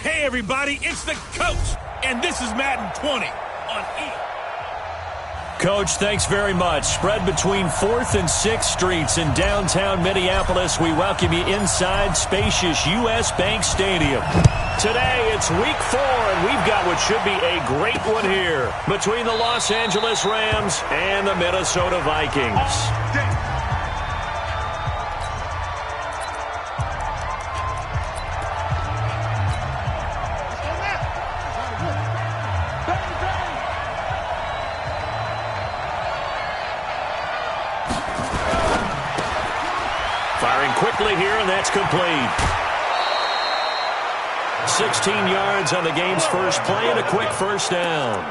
Hey, everybody, it's the coach, and this is Madden 20 on E. Coach, thanks very much. Spread between 4th and 6th Streets in downtown Minneapolis. We welcome you inside spacious U.S. Bank Stadium. Today, it's week 4, and we've got what should be a great one here between the Los Angeles Rams and the Minnesota Vikings. Firing quickly here, and that's complete. 16 yards on the game's first play and a quick first down.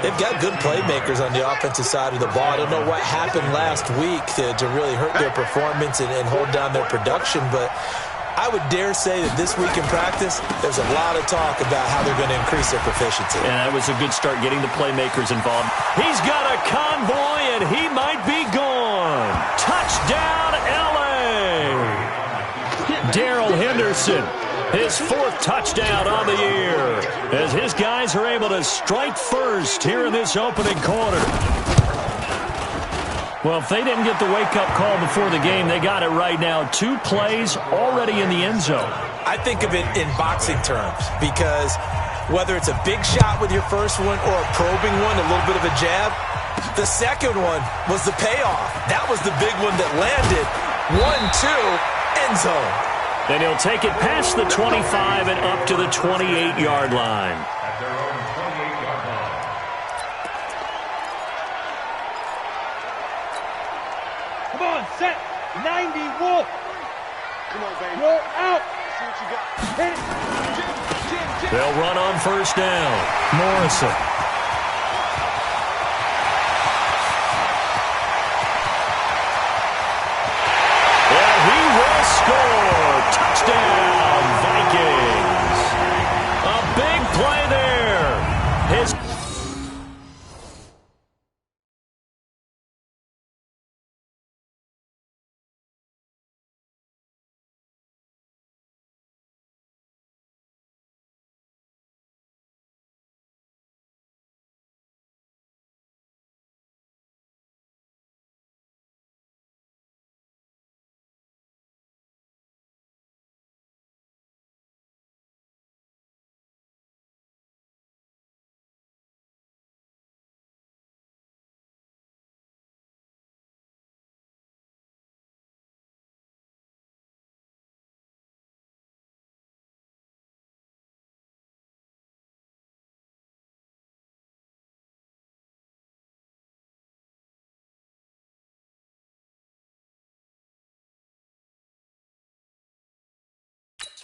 They've got good playmakers on the offensive side of the ball. I don't know what happened last week to really hurt their performance and hold down their production, but I would dare say that this week in practice, there's a lot of talk about how they're going to increase their proficiency. And that was a good start getting the playmakers involved. He's got a convoy, and he might be gone. Touchdown, L.A. Darrell Henderson, his 4th touchdown on the year, as his guys are able to strike first here in this opening quarter. Well, if they didn't get the wake-up call before the game, they got it right now. 2 plays already in the end zone. I think of it in boxing terms because whether it's a big shot with your first one or a probing one, a little bit of a jab, the second one was the payoff. That was the big one that landed. 1-2, end zone. Then he'll take it past the 25 and up to the 28-yard line. At their own 28-yard line. Come on, set. 90, Wolf. Come on, baby. Roll out. See what you got. Hit it. Jim. They'll run on first down. Morrison. And he will score. Touchdown, Vikings. A big play there. His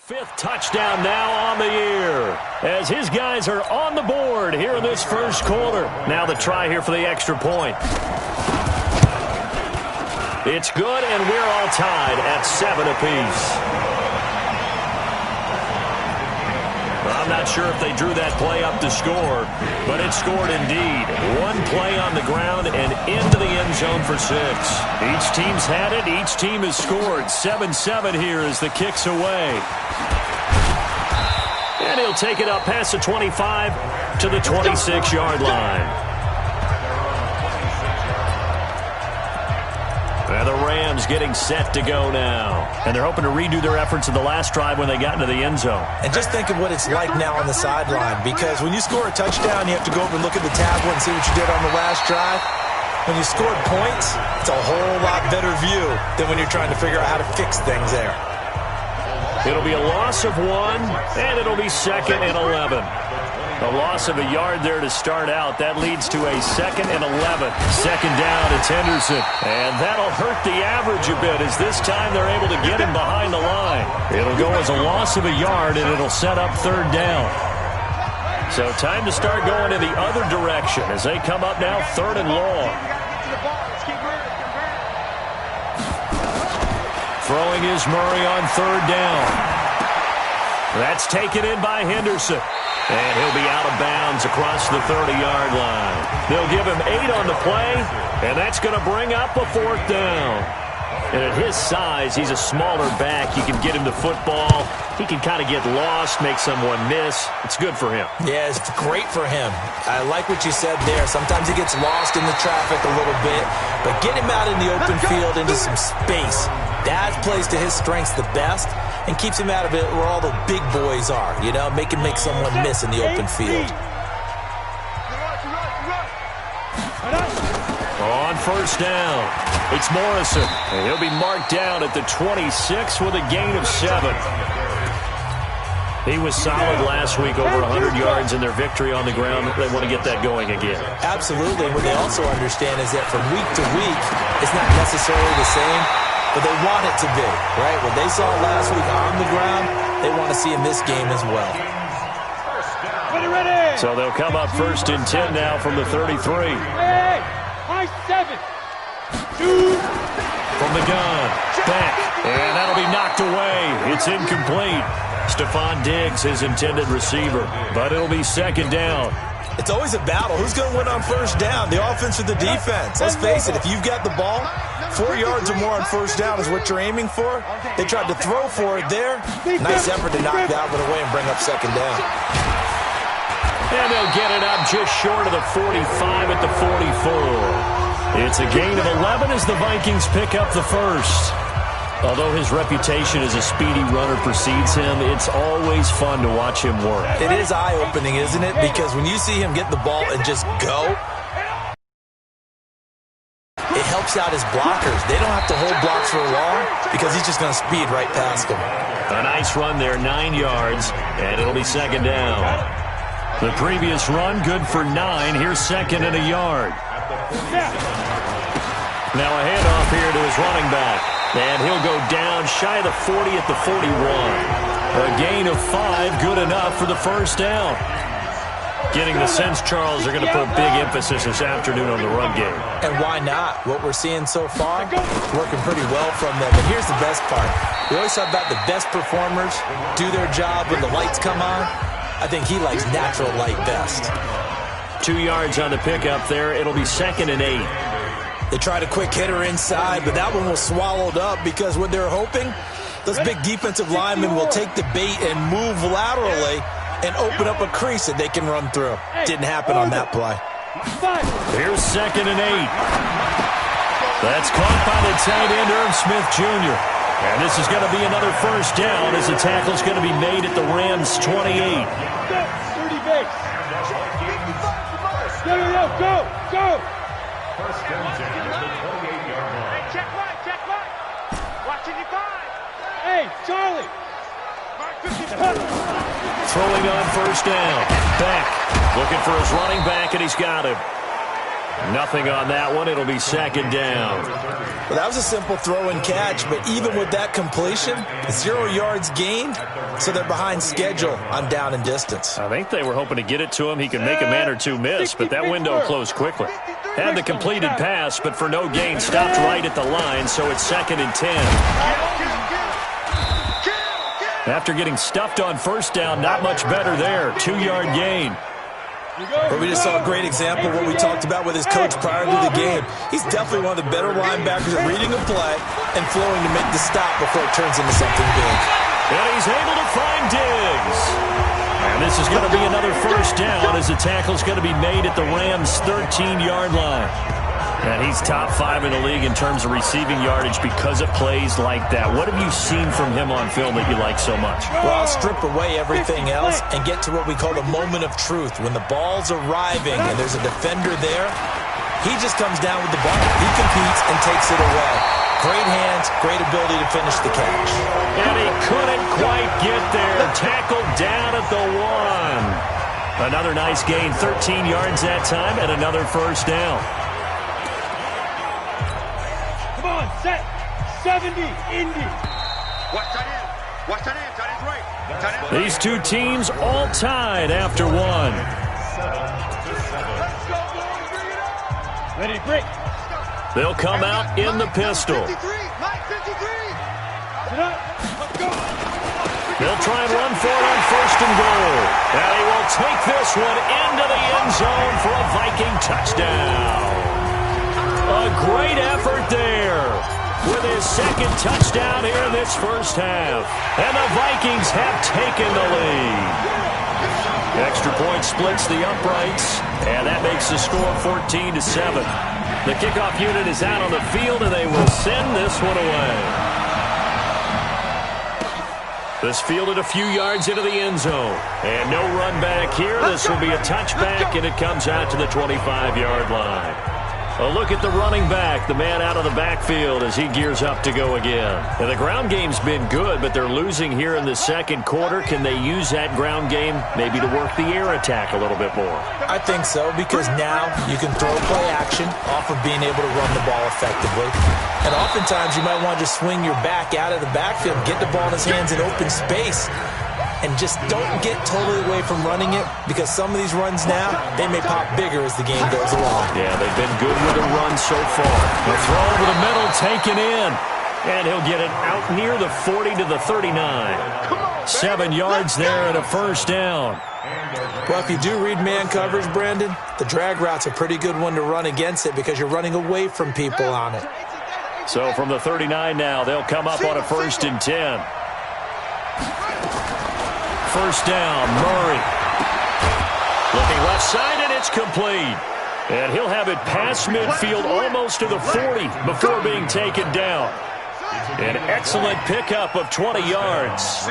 fifth touchdown now on the year, as his guys are on the board here in this first quarter. Now the try here for the extra point. It's good, and we're all tied at 7 apiece. I'm not sure if they drew that play up to score, but it scored indeed. 1 play on the ground and into the end zone for 6. Each team's had it. Each team has scored. 7-7 here as the kick's away. And he'll take it up past the 25 to the 26-yard line. And the Rams getting set to go now. And they're hoping to redo their efforts in the last drive when they got into the end zone. And just think of what it's like now on the sideline, because when you score a touchdown, you have to go over and look at the tablet and see what you did on the last drive. When you scored points, it's a whole lot better view than when you're trying to figure out how to fix things there. It'll be a loss of 1, and it'll be 2nd and 11. A loss of a yard there to start out. That leads to a 2nd and 11. Second down, it's Henderson. And that'll hurt the average a bit, as this time they're able to get him behind the line. It'll go as a loss of a yard, and it'll set up 3rd down. So time to start going in the other direction as they come up now 3rd and long. Throwing is Murray on 3rd down. That's taken in by Henderson. And he'll be out of bounds across the 30-yard line. They'll give him 8 on the play, and that's going to bring up a 4th down. And at his size, he's a smaller back. You can get him the football. He can kind of get lost, make someone miss. It's good for him. Yeah, it's great for him. I like what you said there. Sometimes he gets lost in the traffic a little bit, but get him out in the open field into some space. That plays to his strengths the best and keeps him out of it where all the big boys are, you know, make him make someone miss in the open field. On first down, it's Morrison. And he'll be marked down at the 26 with a gain of 7. He was solid last week, over 100 yards in their victory on the ground. They want to get that going again. Absolutely. What they also understand is that from week to week, it's not necessarily the same, but they want it to be, right? What they saw last week on the ground, they want to see in this game as well. So they'll come up first and 10 now from the 33. High 7. 2. From the gun, back, and that'll be knocked away. It's incomplete. Stephon Diggs, his intended receiver, but it'll be second down. It's always a battle. Who's going to win on first down, the offense or the defense? Let's face it, if you've got the ball, 4 yards or more on first down is what you're aiming for. They tried to throw for it there. Nice effort to knock that one away and bring up second down. And they'll get it up just short of the 45 at the 44. It's a gain of 11 as the Vikings pick up the first. Although his reputation as a speedy runner precedes him, it's always fun to watch him work. It is eye-opening, isn't it? Because when you see him get the ball and just go, it helps out his blockers. They don't have to hold blocks for long because he's just going to speed right past them. A nice run there, 9 yards, and it'll be second down. The previous run, good for 9. Here's second and a yard. Now a handoff here to his running back. And he'll go down shy of the 40 at the 41. A gain of 5, good enough for the first down. Getting the sense, Charles, they're going to put big emphasis this afternoon on the run game. And why not? What we're seeing so far, working pretty well from them. And here's the best part. We always talk about the best performers do their job when the lights come on. I think he likes natural light best. 2 yards on the pickup there. It'll be second and 8. They tried a quick hitter inside, but that one was swallowed up because what they're hoping, those big defensive linemen will take the bait and move laterally and open up a crease that they can run through. Didn't happen on that play. Here's second and 8. That's caught by the tight end, Irv Smith Jr. And this is going to be another first down as the tackle's going to be made at the Rams' 28. 30 base. Go. First and 10 at the 28-yard line. Hey, check right. Watching you five. Hey, Charlie. Throwing on first down. Back. Looking for his running back, and he's got him. Nothing on that one. It'll be second down. Well, that was a simple throw and catch, but even with that completion, 0 yards gained, so they're behind schedule on down and distance. I think they were hoping to get it to him. He could make a man or two miss, but that window closed quickly. Had the completed pass, but for no gain, stopped right at the line, so it's second and 10. After getting stuffed on first down, not much better there. 2-yard gain. But we just saw a great example of what we talked about with his coach prior to the game. He's definitely one of the better linebackers at reading a play and flowing to make the stop before it turns into something big. And he's able to find Diggs. And this is going to be another first down as the tackle's going to be made at the Rams' 13-yard line. And he's top 5 in the league in terms of receiving yardage because of plays like that. What have you seen from him on film that you like so much? Well, I'll strip away everything else and get to what we call the moment of truth. When the ball's arriving and there's a defender there, he just comes down with the ball. He competes and takes it away. Great hands, great ability to finish the catch. And he couldn't quite get there. Tackled down at the 1. Another nice gain, 13 yards that time, and another first down. Come on, set. 70, Indy. Watch tight end. Tight end's right. Tight end. These two teams all tied after 1. Ready, break. They'll come out in the pistol. 53. Mike, 53. Sit up. Let's go. They'll try and run for it on first and goal. And he will take this one into the end zone for a Viking touchdown. A great effort there. with his second touchdown here in this first half. And the Vikings have taken the lead. Extra point splits the uprights, and that makes the score 14-7. The kickoff unit is out on the field, and they will send this one away. This fielded a few yards into the end zone. And no run back here. This will be a touchback, and it comes out to the 25-yard line. A look at the running back, the man out of the backfield as he gears up to go again. And the ground game's been good, but they're losing here in the second quarter. Can they use that ground game maybe to work the air attack a little bit more? I think so, because now you can throw play action off of being able to run the ball effectively. And oftentimes you might want to just swing your back out of the backfield, get the ball in his hands in open space, and just don't get totally away from running it, because some of these runs now, they may pop bigger as the game goes along. Yeah, they've been good with the run so far. The throw over the middle, taken in. And he'll get it out near the 40 to the 39. 7 yards there and a first down. Well, if you do read man coverage, Brandon, the drag route's a pretty good one to run against it because you're running away from people on it. So from the 39 now, they'll come up on a 1st and 10. First down, Murray. Looking left side, and it's complete. And he'll have it past midfield almost to the 40 before being taken down. An excellent pickup of 20 yards.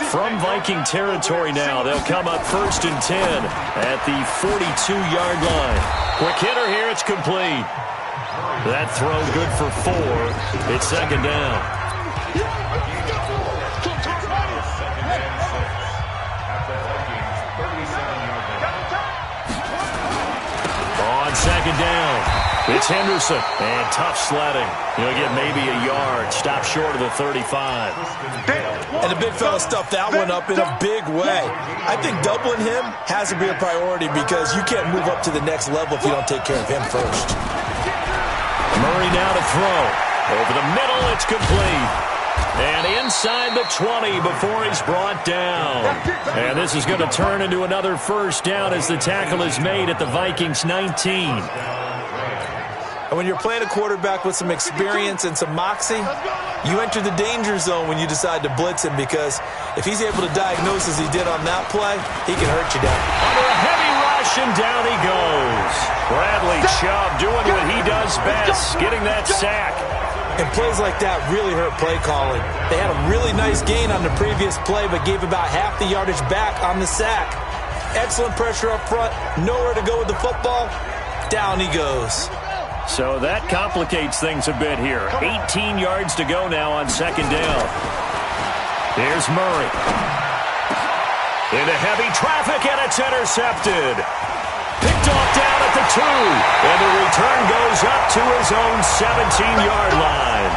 From Viking territory now, they'll come up 1st and 10 at the 42-yard line. Quick hitter here, it's complete. That throw good for 4. It's 2nd down. On 2nd down, it's Henderson, and tough sledding. He'll get maybe a yard, stop short of the 35. And the big fella stuffed that one up in a big way. I think doubling him has to be a priority because you can't move up to the next level if you don't take care of him first. Murray now to throw. Over the middle, it's complete. And inside the 20 before he's brought down. And this is going to turn into another first down as the tackle is made at the Vikings 19. And when you're playing a quarterback with some experience and some moxie, you enter the danger zone when you decide to blitz him, because if he's able to diagnose as he did on that play, he can hurt you down. Under a heavy rush, and down he goes. Bradley Chubb doing what he does best, getting that sack. And plays like that really hurt play calling. They had a really nice gain on the previous play, but gave about half the yardage back on the sack. Excellent pressure up front, nowhere to go with the football. Down he goes. So that complicates things a bit here. 18 yards to go now on 2nd down. Here's Murray. Into heavy traffic, and it's intercepted. Picked off down at the 2, and the return goes up to his own 17-yard line.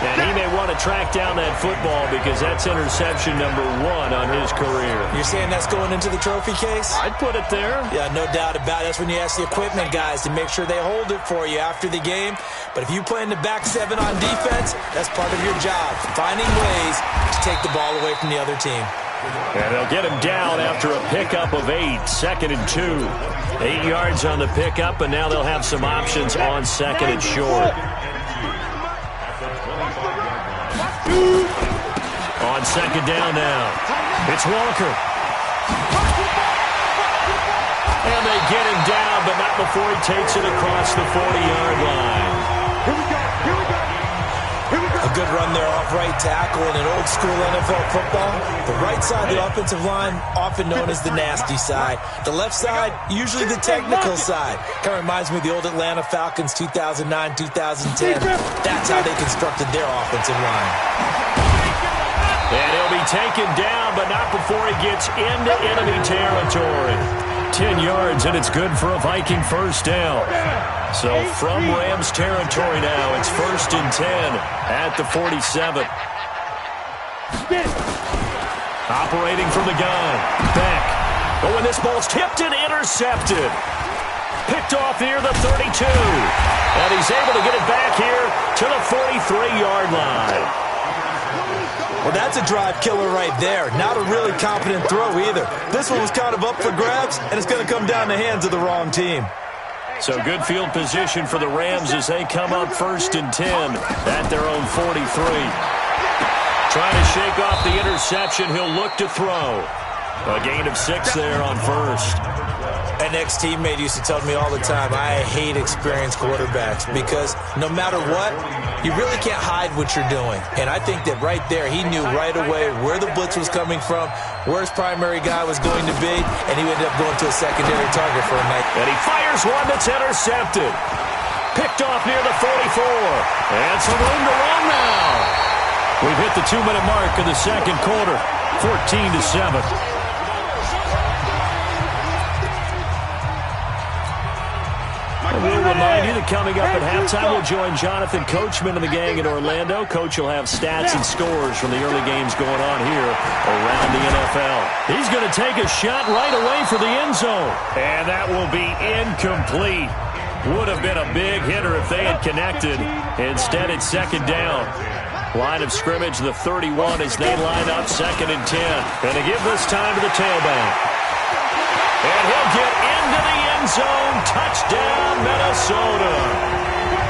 And he may want to track down that football because that's interception number 1 on his career. You're saying that's going into the trophy case? I'd put it there. Yeah, no doubt about it. That's when you ask the equipment guys to make sure they hold it for you after the game. But if you play in the back 7 on defense, that's part of your job, finding ways to take the ball away from the other team. And they'll get him down after a pickup of 8, 2nd and 2. 8 yards on the pickup, and now they'll have some options on 2nd and short. On 2nd down now, it's Walker. And they get him down, but not before he takes it across the 40-yard line. A good run there off right tackle in an old-school NFL football. The right side of the offensive line, often known as the nasty side. The left side, usually the technical side. Kind of reminds me of the old Atlanta Falcons 2009-2010. That's how they constructed their offensive line. And he'll be taken down, but not before he gets into enemy territory. 10 yards, and it's good for a Viking first down. So from Rams territory now, it's 1st and 10 at the 47. Operating from the gun. Beck. Oh, and this ball's tipped and intercepted. Picked off near the 32. And he's able to get it back here to the 43-yard line. Well, that's a drive killer right there. Not a really competent throw either. This one was kind of up for grabs, and it's going to come down the hands of the wrong team. So good field position for the Rams as they come up 1st and 10 at their own 43. Trying to shake off the interception. He'll look to throw. A gain of 6 there on 1st. An ex-teammate used to tell me all the time, I hate experienced quarterbacks because no matter what, you really can't hide what you're doing. And I think that right there, he knew right away where the blitz was coming from, where his primary guy was going to be, and he ended up going to a secondary target for a night. And he fires one that's intercepted. Picked off near the 44. And some room to run now. We've hit the 2-minute mark of the second quarter, 14-7. We'll remind you that coming up at halftime, we'll join Jonathan Coachman and the gang in Orlando. Coach will have stats and scores from the early games going on here around the NFL. He's going to take a shot right away for the end zone. And that will be incomplete. Would have been a big hitter if they had connected. Instead, it's 2nd down. Line of scrimmage, the 31 as they line up 2nd and 10. And to give this time to the tailback. And he'll get into the end zone. Touchdown, Minnesota.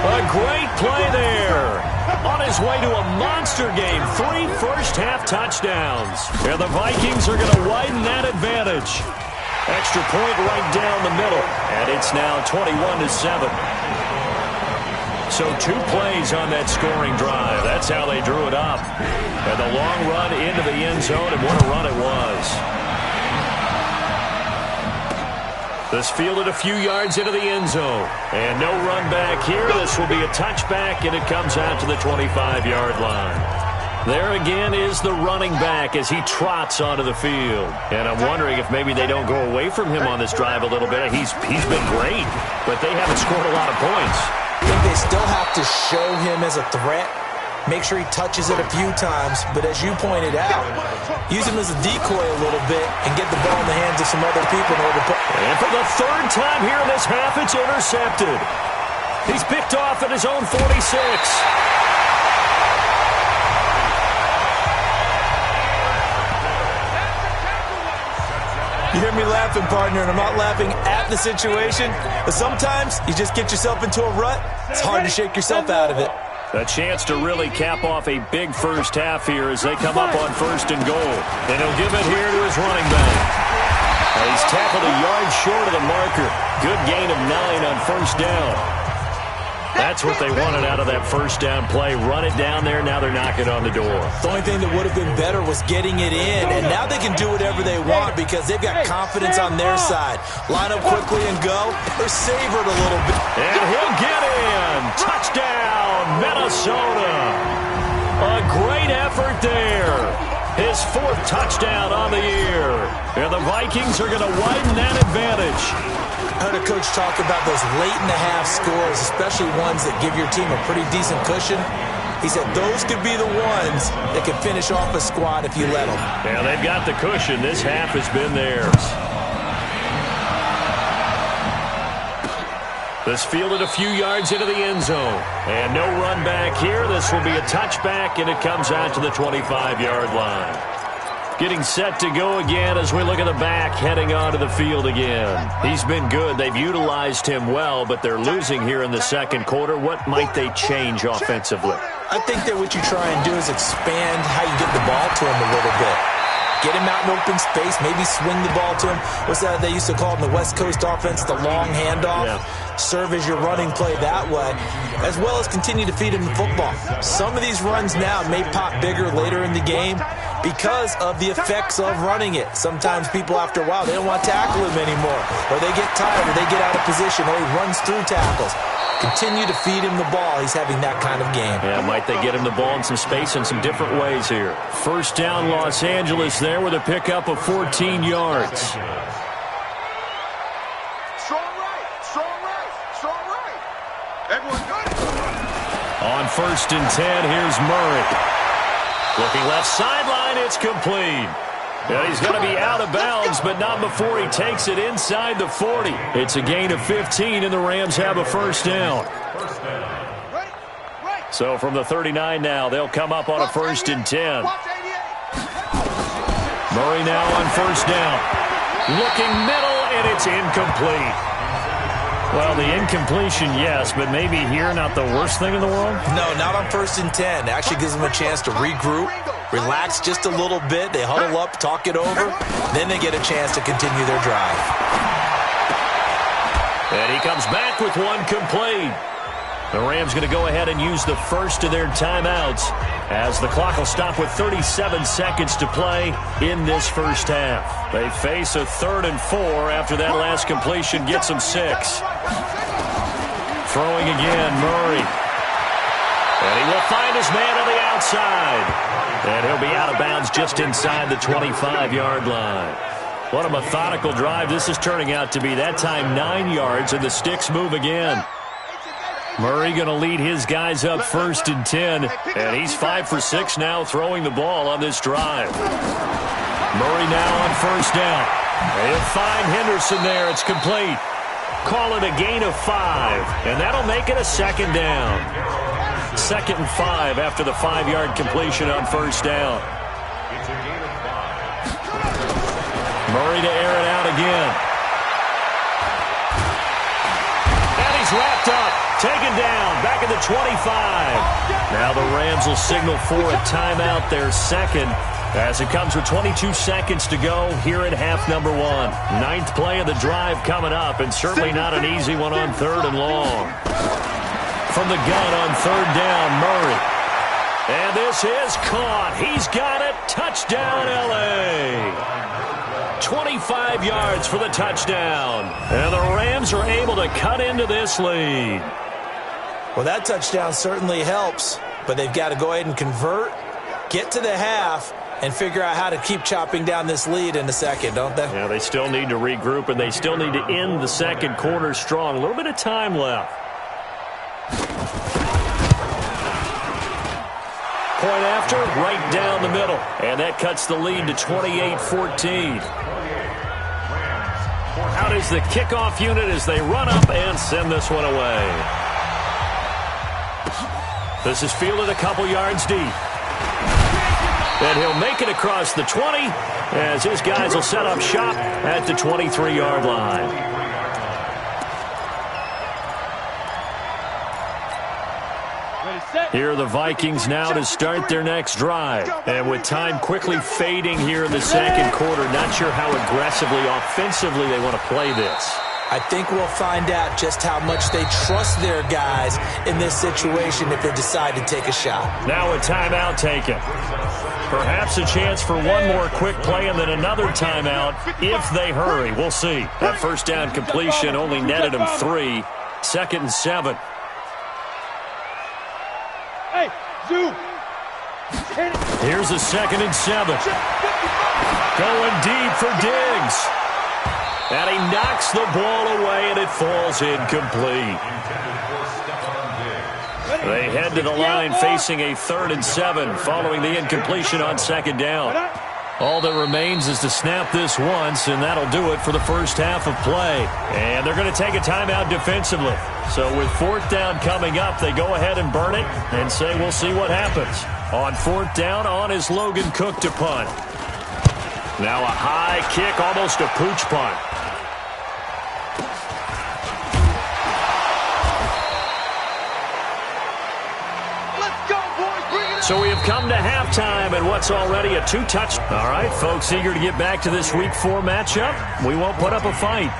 A great play there. On his way to a monster game. 3 first-half touchdowns. And the Vikings are going to widen that advantage. Extra point right down the middle. And it's now 21-7. So 2 plays on that scoring drive. That's how they drew it up. And the long run into the end zone, and what a run it was. This fielded a few yards into the end zone. And no run back here. This will be a touchback, and it comes out to the 25-yard line. There again is the running back as he trots onto the field. And I'm wondering if maybe they don't go away from him on this drive a little bit. He's been great, but they haven't scored a lot of points. I think they still have to show him as a threat. Make sure he touches it a few times, but as you pointed out, use him as a decoy a little bit and get the ball in the hands of some other people in order to put. And for the 3rd time here in this half, it's intercepted. He's picked off at his own 46. You hear me laughing, partner, and I'm not laughing at the situation, but sometimes you just get yourself into a rut. It's hard to shake yourself out of it. A chance to really cap off a big first half here as they come up on 1st and goal. And he'll give it here to his running back. He's tackled a yard short of the marker. Good gain of 9 on 1st down. That's what they wanted out of that 1st down play. Run it down there. Now they're knocking on the door. The only thing that would have been better was getting it in. And now they can do whatever they want because they've got confidence on their side. Line up quickly and go, or savor it a little bit. And he'll get in. Touchdown, Minnesota. A great effort there. His 4th touchdown on the year. And the Vikings are going to widen that advantage. I heard a coach talk about those late-in-the-half scores, especially ones that give your team a pretty decent cushion. He said those could be the ones that can finish off a squad if you let them. Yeah, they've got the cushion. This half has been theirs. This fielded a few yards into the end zone. And no run back here. This will be a touchback, and it comes out to the 25-yard line. Getting set to go again as we look at the back heading onto the field again. He's been good. They've utilized him well, but they're losing here in the second quarter. What might they change offensively? I think that what you try and do is expand how you get the ball to him a little bit. Get him out in open space, maybe swing the ball to him. What's that they used to call it in the West Coast offense, the long handoff? Yeah. Serve as your running play that way, as well as continue to feed him the football. Some of these runs now may pop bigger later in the game because of the effects of running it. Sometimes people, after a while, they don't want to tackle him anymore, or they get tired, or they get out of position, or he runs through tackles. Continue to feed him the ball. He's having that kind of game. Yeah, might they get him the ball in some space in some different ways here. 1st down, Los Angeles there with a pickup of 14 yards. Strong right, strong right, strong right. Everyone got it. On 1st and 10, here's Murray. Looking left sideline, it's complete. And he's going to be out of bounds, but not before he takes it inside the 40. It's a gain of 15, and the Rams have a 1st down. So from the 39 now, they'll come up on a 1st and 10. Murray now on 1st down. Looking middle, and it's incomplete. Well, the incompletion, yes, but maybe here not the worst thing in the world? No, not on 1st and 10. It actually gives them a chance to regroup, relax just a little bit. They huddle up, talk it over. Then they get a chance to continue their drive. And he comes back with one complete. The Rams going to go ahead and use the first of their timeouts as the clock will stop with 37 seconds to play in this first half. They face a 3rd and 4 after that last completion gets them 6. Throwing again, Murray. And he will find his man on the outside. And he'll be out of bounds just inside the 25-yard line. What a methodical drive this is turning out to be. That time 9 yards, and the sticks move again. Murray going to lead his guys up 1st and 10, and he's 5 for 6 now throwing the ball on this drive. Murray now on 1st down. He'll find Henderson there. It's complete. Call it a gain of 5, and that'll make it a 2nd down. 2nd and 5 after the 5-yard completion on 1st down. Murray to air it out again. And he's wrapped up. Taken down, back at the 25. Now the Rams will signal for a timeout, their 2nd, as it comes with 22 seconds to go here in half number 1. 9th play of the drive coming up, and certainly not an easy one on 3rd and long. From the gun on 3rd down, Murray. And this is caught. He's got it. Touchdown, L.A. 25 yards for the touchdown. And the Rams are able to cut into this lead. Well, that touchdown certainly helps, but they've got to go ahead and convert, get to the half, and figure out how to keep chopping down this lead in the 2nd, don't they? Yeah, they still need to regroup, and they still need to end the 2nd quarter strong. A little bit of time left. Point after, right down the middle, and that cuts the lead to 28-14. Out is the kickoff unit as they run up and send this one away. This is fielded a couple yards deep. And he'll make it across the 20 as his guys will set up shop at the 23-yard line. Here are the Vikings now to start their next drive. And with time quickly fading here in the 2nd quarter, not sure how aggressively, offensively they want to play this. I think we'll find out just how much they trust their guys in this situation if they decide to take a shot. Now a timeout taken. Perhaps a chance for one more quick play and then another timeout if they hurry. We'll see. That 1st down completion only netted them 3. 2nd and 7. Hey, Zoo. Here's a 2nd and 7. Going deep for Diggs. And he knocks the ball away, and it falls incomplete. They head to the line facing a 3rd and 7 following the incompletion on 2nd down. All that remains is to snap this once, and that'll do it for the first half of play. And they're going to take a timeout defensively. So with 4th down coming up, they go ahead and burn it and say we'll see what happens. On 4th down, on is Logan Cook to punt. Now a high kick, almost a pooch punt. So we have come to halftime, and what's already a 2-touch. All right, folks, eager to get back to this Week 4 matchup. We won't put up a fight.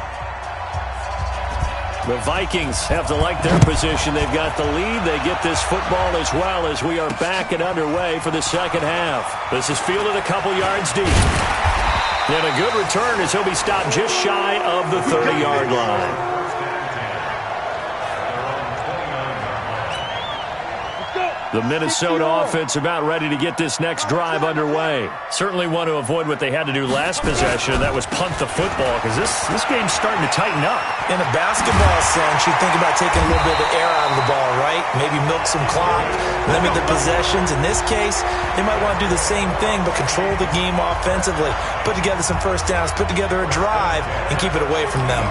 The Vikings have to like their position. They've got the lead. They get this football as well as we are back and underway for the 2nd half. This is fielded a couple yards deep. And a good return as he'll be stopped just shy of the 30-yard line. The Minnesota offense about ready to get this next drive underway. Certainly want to avoid what they had to do last possession, and that was punt the football, because this game's starting to tighten up. In a basketball sense, you think about taking a little bit of the air out of the ball, right? Maybe milk some clock, limit the possessions. In this case, they might want to do the same thing, but control the game offensively. Put together some 1st downs, put together a drive, and keep it away from them.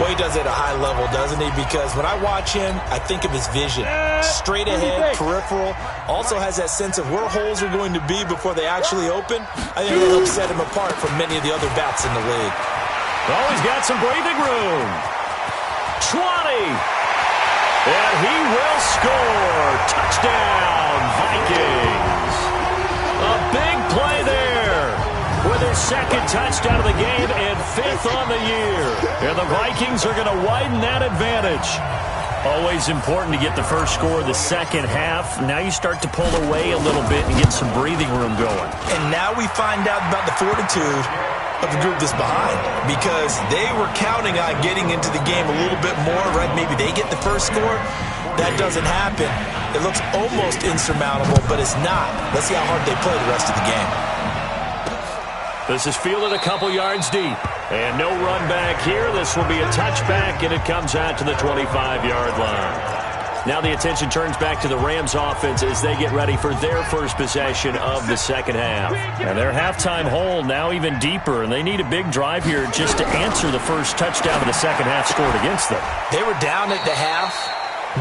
Boy, he does it at a high level, doesn't he? Because when I watch him, I think of his vision. Straight ahead, peripheral. Also has that sense of where holes are going to be before they actually open. I think it'll help set him apart from many of the other bats in the league. Oh, he's got some breathing room. And he will score. Touchdown, Vikings. A big play there with his second touchdown of the game and 5th on the year. And the Vikings are going to widen that advantage. Always important to get the first score of the second half. Now you start to pull away a little bit and get some breathing room going. And now we find out about the fortitude of the group that's behind, because they were counting on getting into the game a little bit more, right? Maybe they get the first score. That doesn't happen. It looks almost insurmountable, but it's not. Let's see how hard they play the rest of the game. This is fielded a couple yards deep. And no run back here. This will be a touchback, and it comes out to the 25-yard line. Now the attention turns back to the Rams offense as they get ready for their first possession of the second half. And their halftime hole now even deeper, and they need a big drive here just to answer the first touchdown of the second half scored against them. They were down at the half.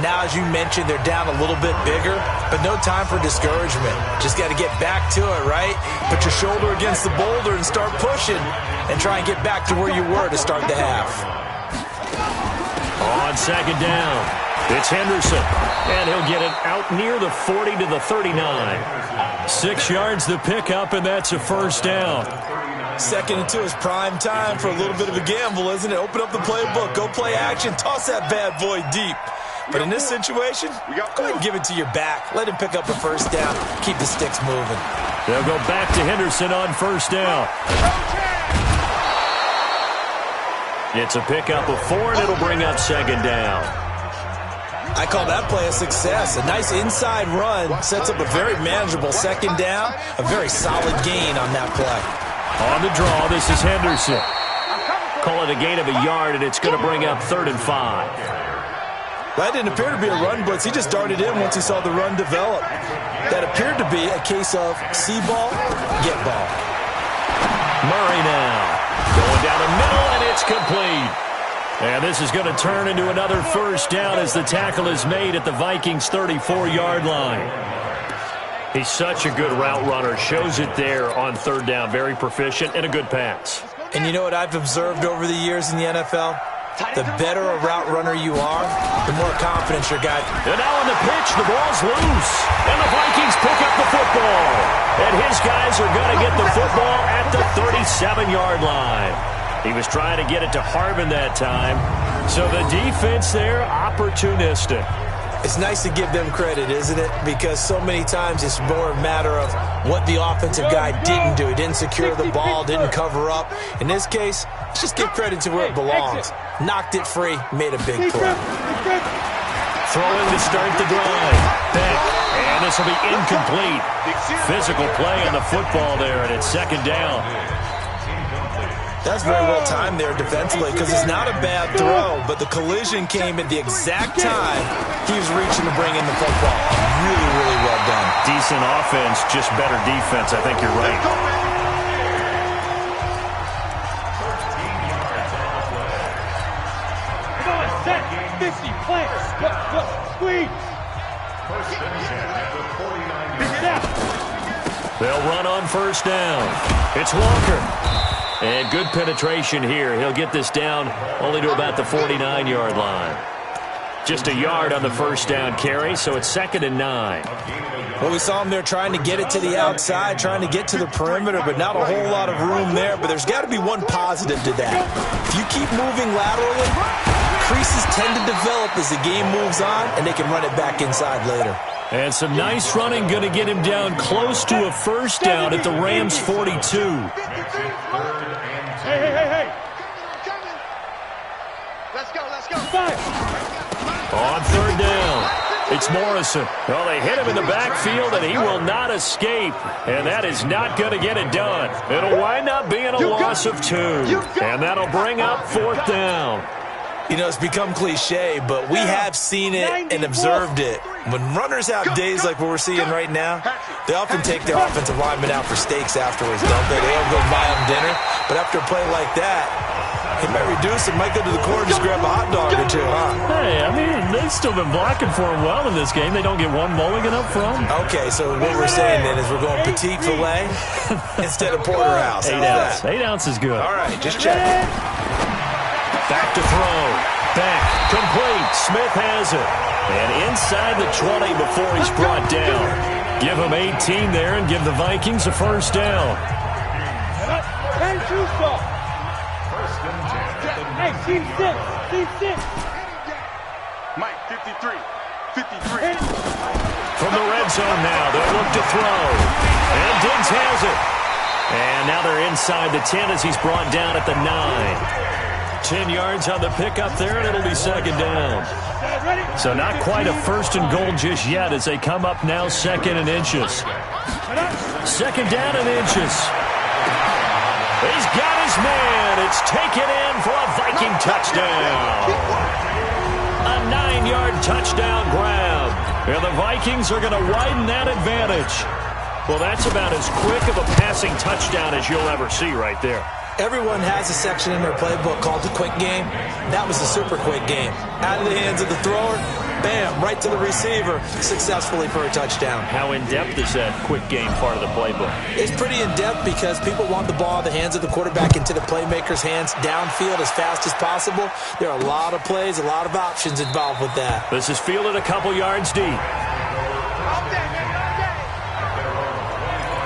Now, as you mentioned, they're down a little bit bigger, but no time for discouragement. Just got to get back to it, right? Put your shoulder against the boulder and start pushing and try and get back to where you were to start the half. On second down, it's Henderson, and he'll get it out near the 40 to the 39. 6 yards the pickup, and that's a first down. 2nd and 2 is prime time for a little bit of a gamble, isn't it? Open up the playbook, go play action, toss that bad boy deep. But in this situation, go ahead and give it to your back. Let him pick up a first down. Keep the sticks moving. They'll go back to Henderson on first down. It's a pickup of 4, and it'll bring up second down. I call that play a success. A nice inside run sets up a very manageable second down. A very solid gain on that play. On the draw, this is Henderson. Call it a gain of a yard, and it's going to bring up 3rd and 5. That didn't appear to be a run blitz. He just darted in once he saw the run develop. That appeared to be a case of see ball, get ball. Murray now going down the middle, and it's complete. And this is going to turn into another first down as the tackle is made at the Vikings' 34-yard line. He's such a good route runner. Shows it there on 3rd down. Very proficient and a good pass. And you know what I've observed over the years in the NFL? The better a route runner you are, the more confidence your guy. And now on the pitch, the ball's loose. And the Vikings pick up the football. And his guys are going to get the football at the 37-yard line. He was trying to get it to Harbin that time. So the defense there, opportunistic. It's nice to give them credit, isn't it? Because so many times it's more a matter of what the offensive guy didn't do. He didn't secure the ball, didn't cover up. In this case, let's just give credit to where it belongs. Knocked it free, made a big play. Throwing to start the drive. Beck, and this will be incomplete. Physical play on the football there, and it's second down. That's very well timed there defensively, because it's not a bad throw, but the collision came at the exact time he was reaching to bring in the football. Really, really well done. Decent offense, just better defense. I think you're right. Come on, set, 50, plant, squeeze. Pick it out. They'll run on first down. It's Walker. And good penetration here. He'll get this down only to about the 49-yard line. Just a yard on the first down carry, so it's 2nd and 9. Well, we saw him there trying to get it to the outside, trying to get to the perimeter, but not a whole lot of room there. But there's got to be one positive to that. If you keep moving laterally, creases tend to develop as the game moves on, and they can run it back inside later. And some nice running, going to get him down close to a first down at the Rams' 42. Hey. Let's go. On 3rd down, it's Morrison. Well, they hit him in the backfield, and he will not escape. And that is not going to get it done. It'll wind up being a loss of 2. And that'll bring up 4th down. You know, it's become cliche, but we have seen it and observed it. When runners have days like what we're seeing right now, they often take their offensive linemen out for steaks afterwards, don't they? They don't go buy them dinner. But after a play like that, he might reduce it, might go to the corner, just grab a hot dog or two, huh? Hey, I mean, they've still been blocking for him well in this game. They don't get one mulligan up front. Okay, so what we're saying then is we're going petite filet instead of porterhouse. 8 ounce. 8 ounce is good. All right, just checking. Back to throw. Back. Complete. Smith has it. And inside the 20 before he's brought down. Give him 18 there and give the Vikings a first down. And shoot stop. Hey, team six. Team six. Mike, 53. 53. From the red zone now, they'll look to throw. And Diggs has it. And now they're inside the 10 as he's brought down at the 9. 10 yards on the pickup there, and it'll be second down. So not quite a first and goal just yet as they come up now second and inches. Second down and inches. He's got his man. It's taken in for a Viking touchdown. A 9-yard touchdown grab. And the Vikings are going to widen that advantage. Well, that's about as quick of a passing touchdown as you'll ever see right there. Everyone has a section in their playbook called the quick game. That was the super quick game. Out of the hands of the thrower, bam, right to the receiver, successfully for a touchdown. How in-depth is that quick game part of the playbook? It's pretty in-depth because people want the ball in the hands of the quarterback into the playmaker's hands downfield as fast as possible. There are a lot of plays, a lot of options involved with that. This is fielded a couple yards deep.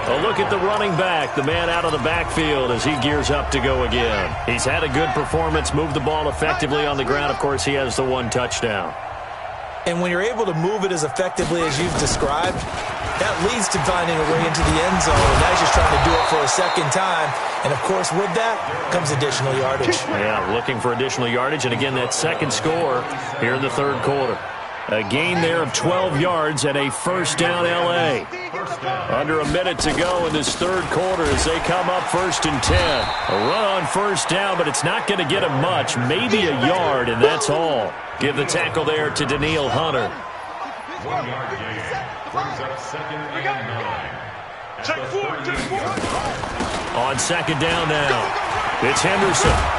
A look at the running back, the man out of the backfield as he gears up to go again. He's had a good performance, moved the ball effectively on the ground. Of course, he has the one touchdown. And when you're able to move it as effectively as you've described, that leads to finding a way into the end zone. And now he's just trying to do it for a second time. And, of course, with that comes additional yardage. Yeah, looking for additional yardage. And, again, that second score here in the third quarter. A gain there of 12 yards and a first down L.A. Under a minute to go in this third quarter as they come up first and 10. A run on first down, but it's not going to get him much. Maybe a yard, and that's all. Give the tackle there to Daniil Hunter. 1 yard gain. Brings up second and 9. Check forward. On second down now, it's Henderson.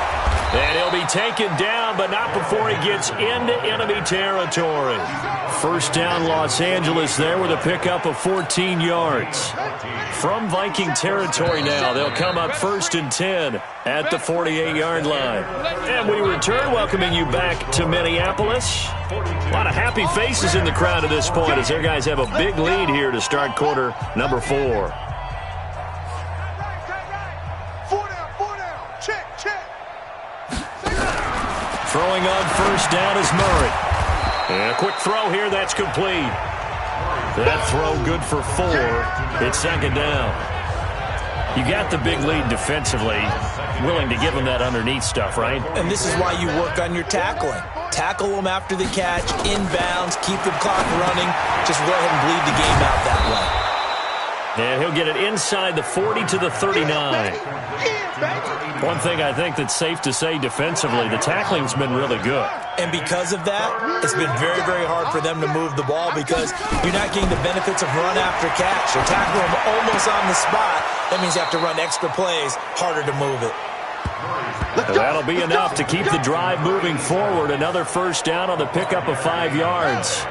And he'll be taken down, but not before he gets into enemy territory. First down, Los Angeles there with a pickup of 14 yards. From Viking territory now, they'll come up first and 10 at the 48-yard line. And we return, welcoming you back to Minneapolis. A lot of happy faces in the crowd at this point as their guys have a big lead here to start quarter number 4. Throwing on first down is Murray. And a quick throw here, that's complete. That throw good for 4. It's second down. You got the big lead defensively. Willing to give them that underneath stuff, right? And this is why you work on your tackling. Tackle them after the catch, inbounds, keep the clock running. Just go ahead and bleed the game out that way. And he'll get it inside the 40 to the 39. One thing I think that's safe to say defensively, the tackling's been really good. And because of that, it's been very, very hard for them to move the ball because you're not getting the benefits of run after catch. You're tackling them almost on the spot. That means you have to run extra plays, harder to move it. That'll be enough to keep the drive moving forward. Another first down on the pickup of 5 yards.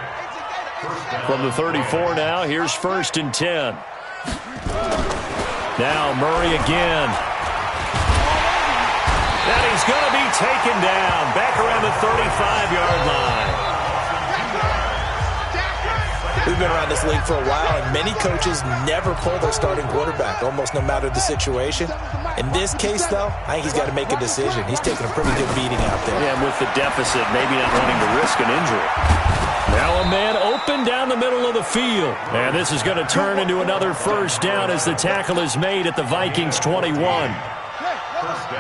From the 34 now, here's first and 10. Now Murray again. And he's going to be taken down back around the 35-yard line. We've been around this league for a while, and many coaches never pull their starting quarterback, almost no matter the situation. In this case, though, I think he's got to make a decision. He's taking a pretty good beating out there. Yeah, with the deficit, maybe not wanting to risk an injury. Now a man open down the middle of the field. And this is going to turn into another first down as the tackle is made at the Vikings 21.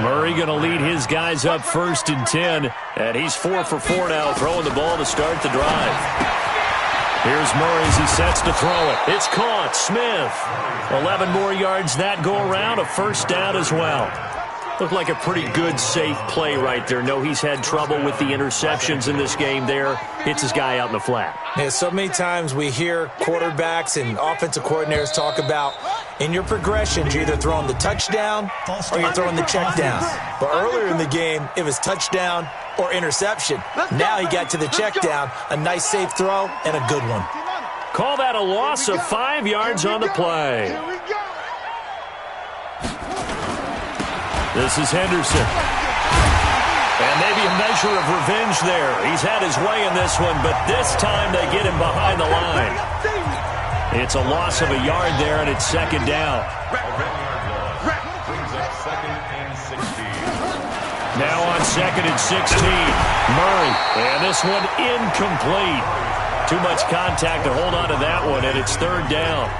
Murray going to lead his guys up first and 10. And he's 4 for 4 now, throwing the ball to start the drive. Here's Murray as he sets to throw it. It's caught. Smith. 11 more yards that go around. A first down as well. Looked like a pretty good, safe play right there. No, he's had trouble with the interceptions in this game there. Hits his guy out in the flat. Yeah, so many times we hear quarterbacks and offensive coordinators talk about in your progressions, you're either throwing the touchdown or you're throwing the check down. But earlier in the game, it was touchdown or interception. Now he got to the check down, a nice safe throw, and a good one. Call that a loss of 5 yards on the play. This is Henderson. And maybe a measure of revenge there. He's had his way in this one, but this time they get him behind the line. It's a loss of a yard there, and it's second down. Now on second and 16, Murray. And this one incomplete. Too much contact to hold on to that one, and it's third down.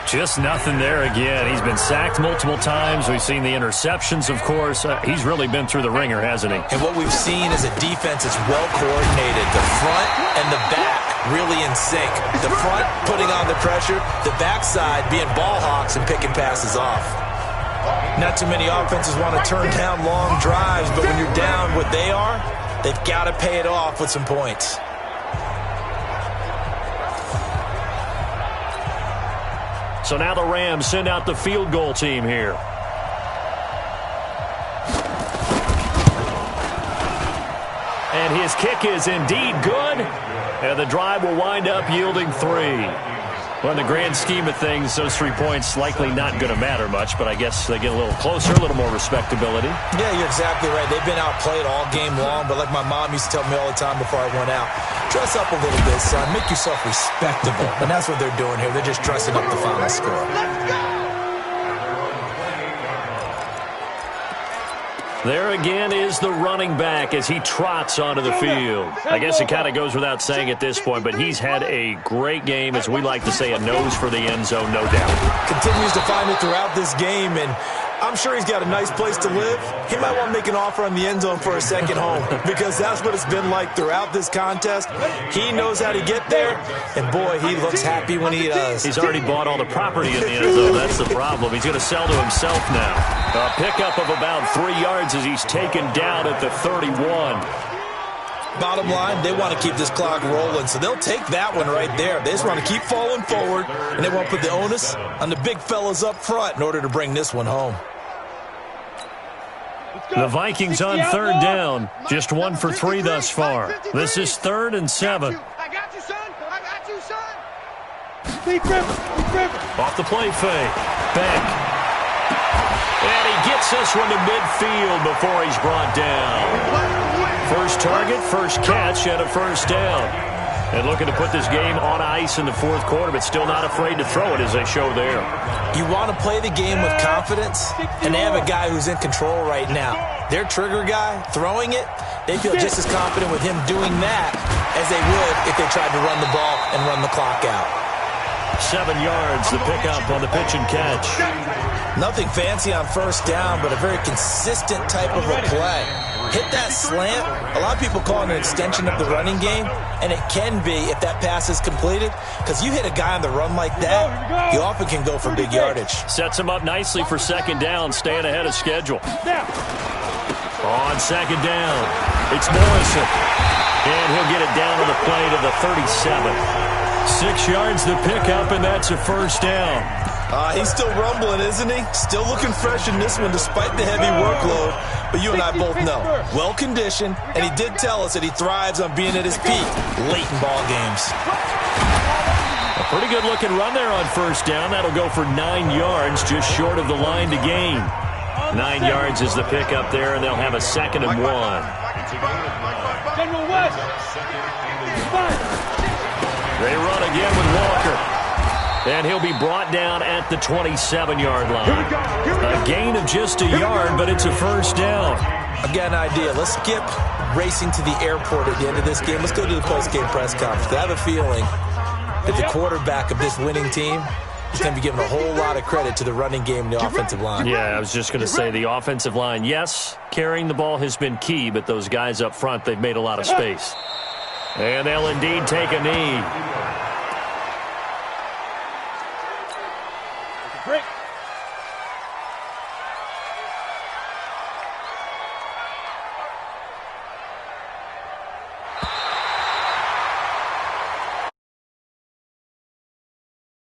Just nothing there again. He's been sacked multiple times. We've seen the interceptions, of course. He's really been through the ringer, hasn't he? And what we've seen is a defense that's well coordinated. The front and the back really in sync. The front putting on the pressure, the backside being ball hawks and picking passes off. Not too many offenses want to turn down long drives, but when you're down what they are, they've got to pay it off with some points. So now the Rams send out the field goal team here. And his kick is indeed good. And the drive will wind up yielding 3. Well, in the grand scheme of things, those 3 points likely not going to matter much, but I guess they get a little closer, a little more respectability. Yeah, you're exactly right. They've been outplayed all game long, but like my mom used to tell me all the time before I went out, dress up a little bit, son. Make yourself respectable. And that's what they're doing here. They're just dressing up the final score. There again is the running back as he trots onto the field. I guess it kind of goes without saying at this point, but he's had a great game, as we like to say, a nose for the end zone, no doubt. Continues to find it throughout this game, and I'm sure he's got a nice place to live. He might want to make an offer on the end zone for a second home because that's what it's been like throughout this contest. He knows how to get there, and boy, he looks happy when he does. He's already bought all the property in the end zone. That's the problem. He's going to sell to himself now. A pickup of about 3 yards as he's taken down at the 31. Bottom line, they want to keep this clock rolling, so they'll take that one right there. They just want to keep falling forward, and they want to put the onus on the big fellas up front in order to bring this one home. The Vikings on third down. Just 1 for 3 thus far. This is 3rd and 7. I got you, son. I got you, son. Deep river. Off the play fake. Back. And he gets this one to midfield before he's brought down. First target, first catch, and a first down. And looking to put this game on ice in the 4th quarter, but still not afraid to throw it as they show there. You want to play the game with confidence, and they have a guy who's in control right now. Their trigger guy, throwing it, they feel just as confident with him doing that as they would if they tried to run the ball and run the clock out. 7 yards, the pickup on the pitch and catch. Nothing fancy on first down, but a very consistent type of a play. Hit that slant. A lot of people call it an extension of the running game, and it can be if that pass is completed, because you hit a guy on the run like that, you often can go for big yardage. Sets him up nicely for second down, staying ahead of schedule. On second down, it's Morrison. And he'll get it down on the play to the 37. 6 yards the pickup, and that's a first down. He's still rumbling, isn't he? Still looking fresh in this one despite the heavy workload. But you and I both know, well-conditioned, and he did tell us that he thrives on being at his peak late in ball games. A pretty good-looking run there on first down. That'll go for 9 yards, just short of the line to gain. 9 yards is the pickup there, and they'll have a 2nd and 1. General West. They run again with Walker. And he'll be brought down at the 27-yard line. A gain of just a yard, but it's a first down. I've got an idea. Let's skip racing to the airport at the end of this game. Let's go to the post-game press conference. I have a feeling that the quarterback of this winning team is going to be giving a whole lot of credit to the running game and the offensive line. Yeah, I was just going to say the offensive line, yes, carrying the ball has been key, but those guys up front, they've made a lot of space. And they'll indeed take a knee.